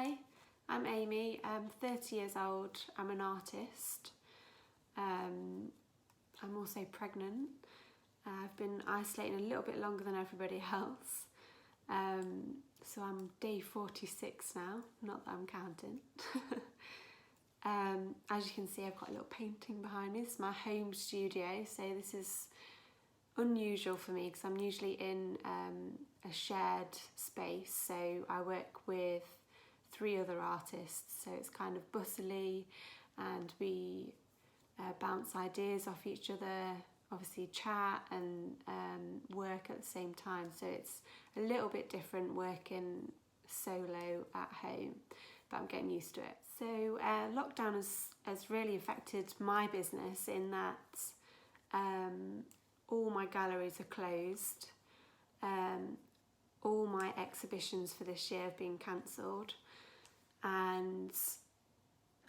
Hi, I'm Amy. I'm 30 years old. I'm an artist. I'm also pregnant. I've been isolating a little bit longer than everybody else. So I'm day 46 now, not that I'm counting. As you can see, I've got a little painting behind me. This is my home studio, so this is unusual for me because I'm usually in a shared space. So I work with 3 other artists, so it's kind of bustly, and we bounce ideas off each other, obviously chat and work at the same time. So it's a little bit different working solo at home, but I'm getting used to it. So lockdown has really affected my business in that all my galleries are closed. All my exhibitions for this year have been cancelled, and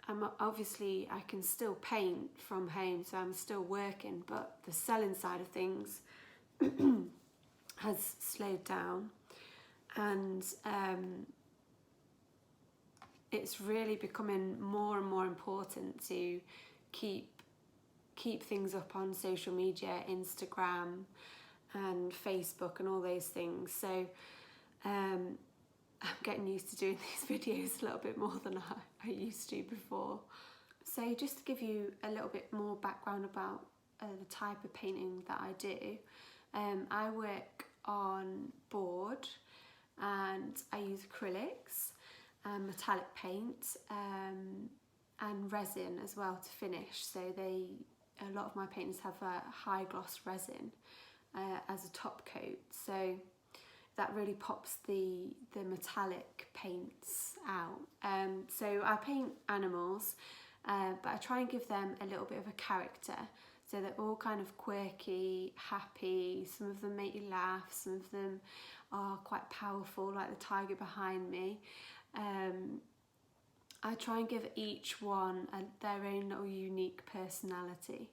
I can still paint from home, so I'm still working, but the selling side of things has slowed down, and it's really becoming more and more important to keep things up on social media, Instagram and Facebook and all those things. So I'm getting used to doing these videos a little bit more than I used to before. So just to give you a little bit more background about the type of painting that I do, I work on board and I use acrylics, metallic paint and resin as well to finish. So a lot of my paintings have a high gloss resin as a top coat, so that really pops the metallic paints out. So I paint animals, but I try and give them a little bit of a character. So they're all kind of quirky, happy, some of them make you laugh, some of them are quite powerful, like the tiger behind me. I try and give each one their own little unique personality.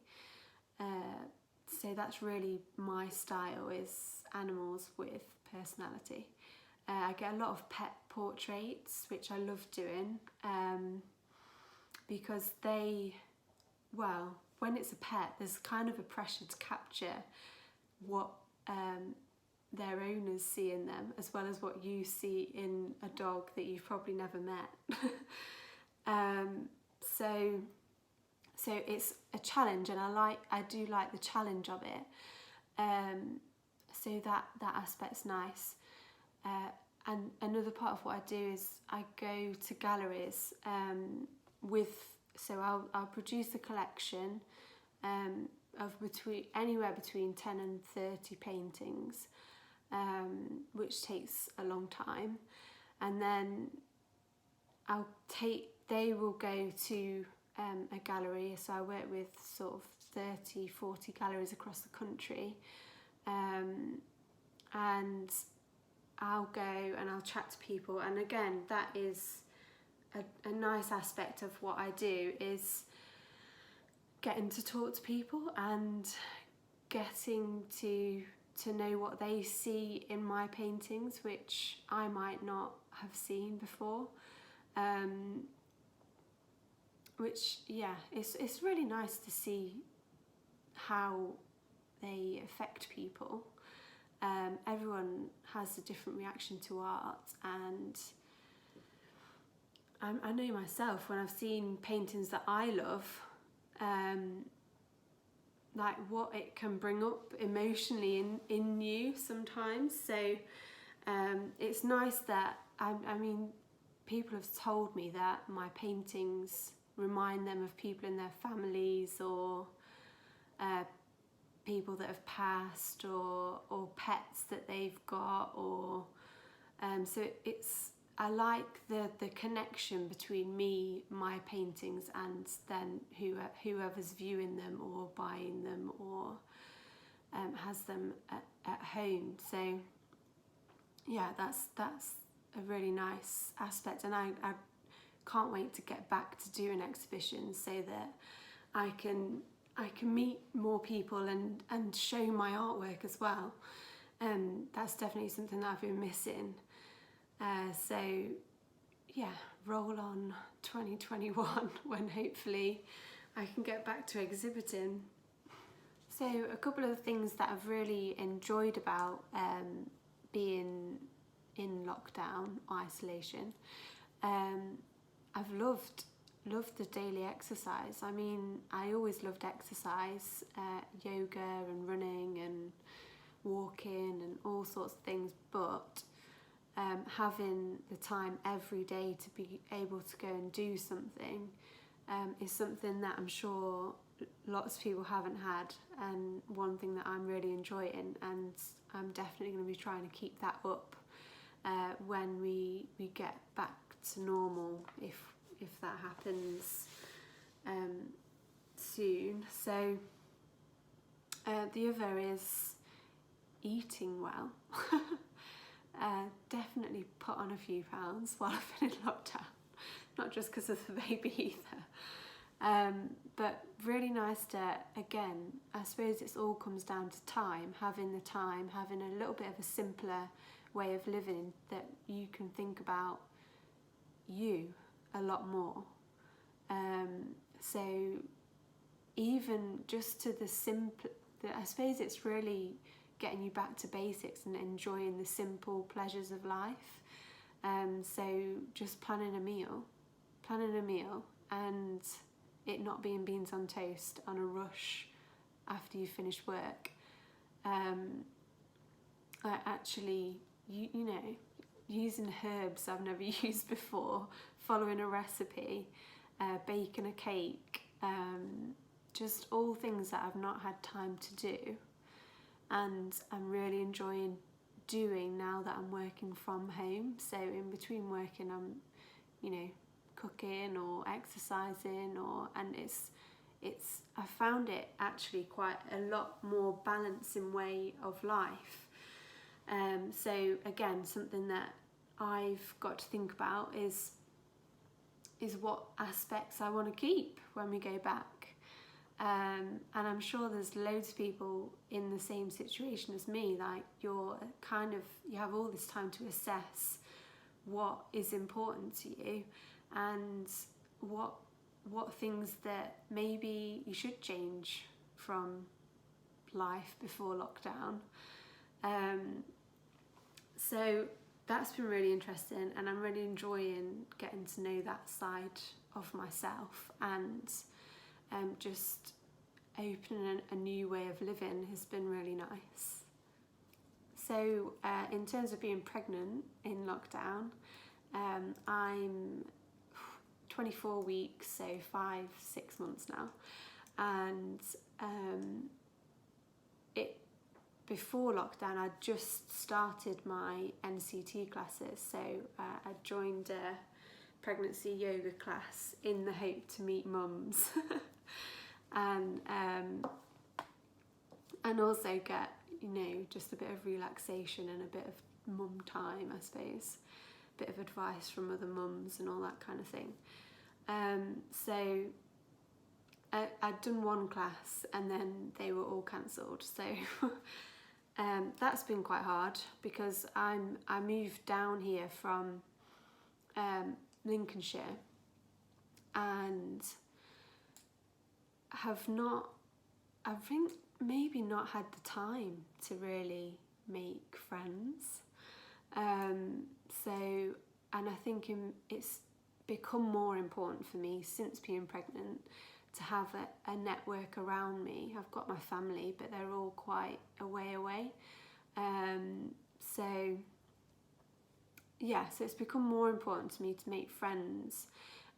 So that's really my style, is animals with personality. I get a lot of pet portraits, which I love doing, because when it's a pet, there's kind of a pressure to capture what their owners see in them, as well as what you see in a dog that you've probably never met. So it's a challenge, and I do like the challenge of it. So that aspect's nice. And another part of what I do is I go to galleries so I'll produce a collection of anywhere between 10 and 30 paintings, which takes a long time, and then they will go to a gallery. So I work with sort of 30-40 galleries across the country, and I'll go and I'll chat to people. And again, that is a nice aspect of what I do, is getting to talk to people and getting to know what they see in my paintings, which I might not have seen before. It's really nice to see how they affect people. Everyone has a different reaction to art, and I know myself, when I've seen paintings that I love, like what it can bring up emotionally in you sometimes. So it's nice that, I mean, people have told me that my paintings remind them of people in their families, or people that have passed, or pets that they've got, or so I like the connection between my paintings, and then whoever's viewing them or buying them or has them at home. So yeah, that's a really nice aspect, and I can't wait to get back to doing exhibitions so that I can meet more people and show my artwork as well. That's definitely something that I've been missing. So roll on 2021 when hopefully I can get back to exhibiting. So a couple of things that I've really enjoyed about being in lockdown or isolation. I've loved the daily exercise. I mean, I always loved exercise, yoga and running and walking and all sorts of things, but having the time every day to be able to go and do something is something that I'm sure lots of people haven't had, and one thing that I'm really enjoying, and I'm definitely going to be trying to keep that up when we get back to normal, if that happens soon. So the other is eating well. Definitely put on a few pounds while I've been in lockdown, not just because of the baby either. But really nice to, again, I suppose it all comes down to time, having a little bit of a simpler way of living that you can think about you a lot more. So even just to the simple, I suppose it's really getting you back to basics and enjoying the simple pleasures of life. So just planning a meal and it not being beans on toast on a rush after you finish work. I actually, you know, using herbs I've never used before, following a recipe, baking a cake, just all things that I've not had time to do, and I'm really enjoying doing now that I'm working from home. So in between working, I'm, you know, cooking or exercising, and I found it actually quite a lot more balancing way of life. So again, something that I've got to think about is what aspects I want to keep when we go back. And I'm sure there's loads of people in the same situation as me, like you have all this time to assess what is important to you and what things that maybe you should change from life before lockdown. So that's been really interesting, and I'm really enjoying getting to know that side of myself, and just opening a new way of living has been really nice. So in terms of being pregnant in lockdown, I'm 24 weeks, so 5-6 months now, and before lockdown I just started my NCT classes, so I joined a pregnancy yoga class in the hope to meet mums and also get, you know, just a bit of relaxation and a bit of mum time, I suppose, a bit of advice from other mums and all that kind of thing. So I'd done one class and then they were all cancelled, so that's been quite hard because I moved down here from Lincolnshire and I think maybe not had the time to really make friends. And I think it's become more important for me since being pregnant to have a network around me. I've got my family, but they're all quite a way away. So it's become more important to me to make friends,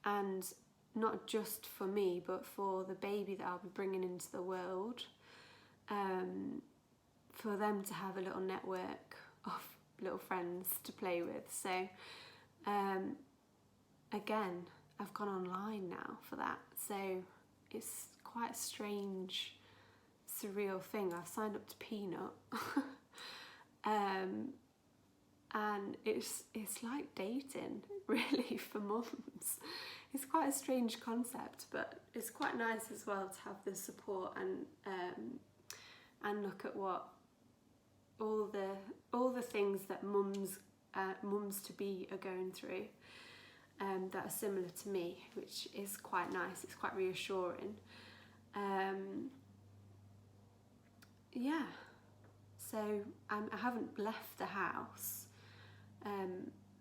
and not just for me, but for the baby that I'll be bringing into the world, for them to have a little network of little friends to play with. So again, I've gone online now for that, so it's quite a strange, surreal thing. I've signed up to Peanut and it's like dating, really, for mums. It's quite a strange concept, but it's quite nice as well to have the support and look at what all the things that mums to be are going through. that are similar to me, which is quite nice. It's quite reassuring. Yeah, so I haven't left the house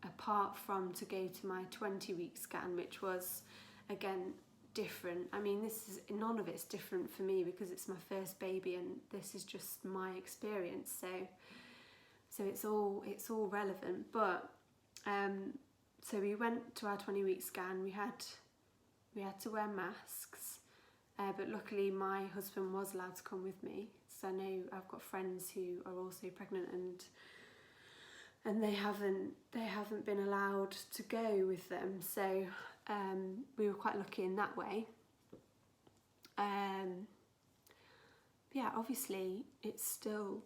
apart from to go to my 20-week scan, which was again different. I mean, none of it's different for me because it's my first baby and this is just my experience, so it's all relevant. But so we went to our 20-week scan. We had to wear masks, but luckily my husband was allowed to come with me. So I know I've got friends who are also pregnant and they haven't been allowed to go with them. So we were quite lucky in that way. Yeah, obviously it's still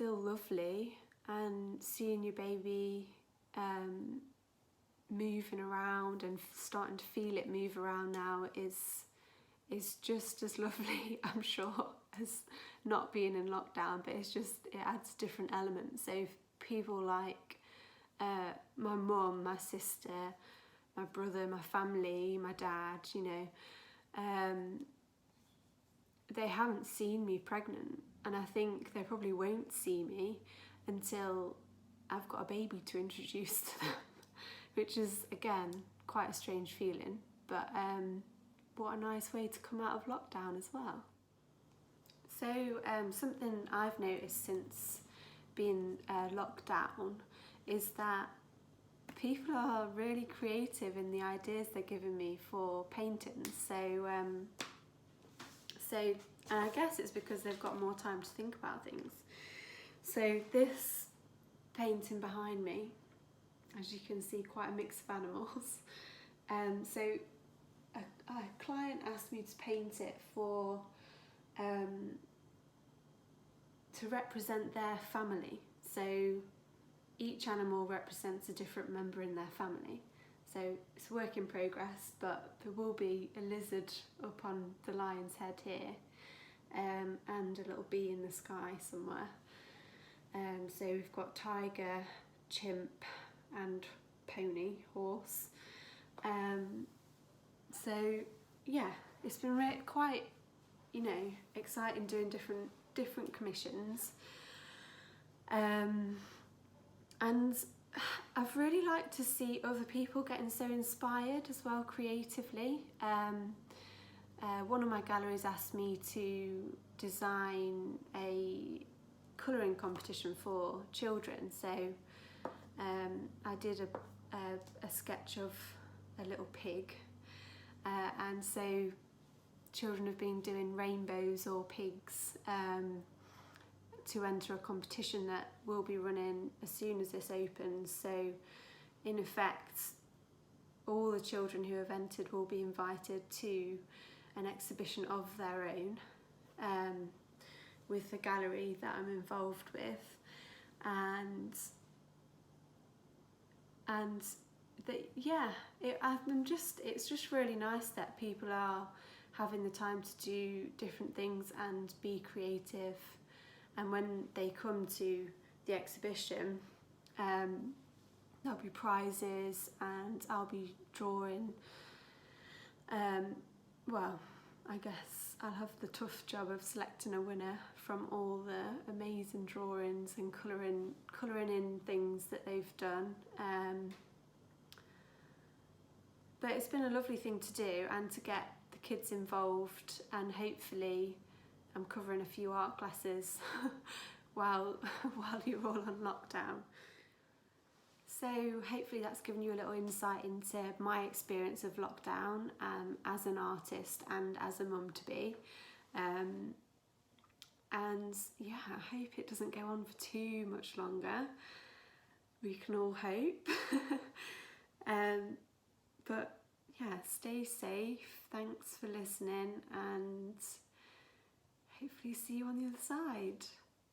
lovely, and seeing your baby moving around and starting to feel it move around now is just as lovely, I'm sure, as not being in lockdown, but it adds different elements. So people like my mum, my sister, my brother, my family, my dad, you know, they haven't seen me pregnant, and I think they probably won't see me until I've got a baby to introduce to them, which is again quite a strange feeling, but what a nice way to come out of lockdown as well. So something I've noticed since being locked down is that people are really creative in the ideas they're giving me for paintings. So I guess it's because they've got more time to think about things. So this painting behind me, as you can see, quite a mix of animals. So a client asked me to paint it for to represent their family. So each animal represents a different member in their family. So it's a work in progress, but there will be a lizard up on the lion's head here, and a little bee in the sky somewhere. So we've got tiger, chimp and pony, horse. So yeah, it's been quite, you know, exciting doing different commissions. And I've really liked to see other people getting so inspired as well creatively. One of my galleries asked me to design a colouring competition for children, so I did a sketch of a little pig, and so children have been doing rainbows or pigs to enter a competition that will be running as soon as this opens. So in effect, all the children who have entered will be invited to an exhibition of their own with the gallery that I'm involved with, and it's just really nice that people are having the time to do different things and be creative. And when they come to the exhibition, there'll be prizes and I'll be drawing. Well, I guess I'll have the tough job of selecting a winner from all the amazing drawings and colouring in things that they've done. But it's been a lovely thing to do and to get the kids involved, and hopefully I'm covering a few art classes while you're all on lockdown. So hopefully that's given you a little insight into my experience of lockdown as an artist and as a mum-to-be. And yeah, I hope it doesn't go on for too much longer. We can all hope. But yeah, stay safe. Thanks for listening, and hopefully see you on the other side.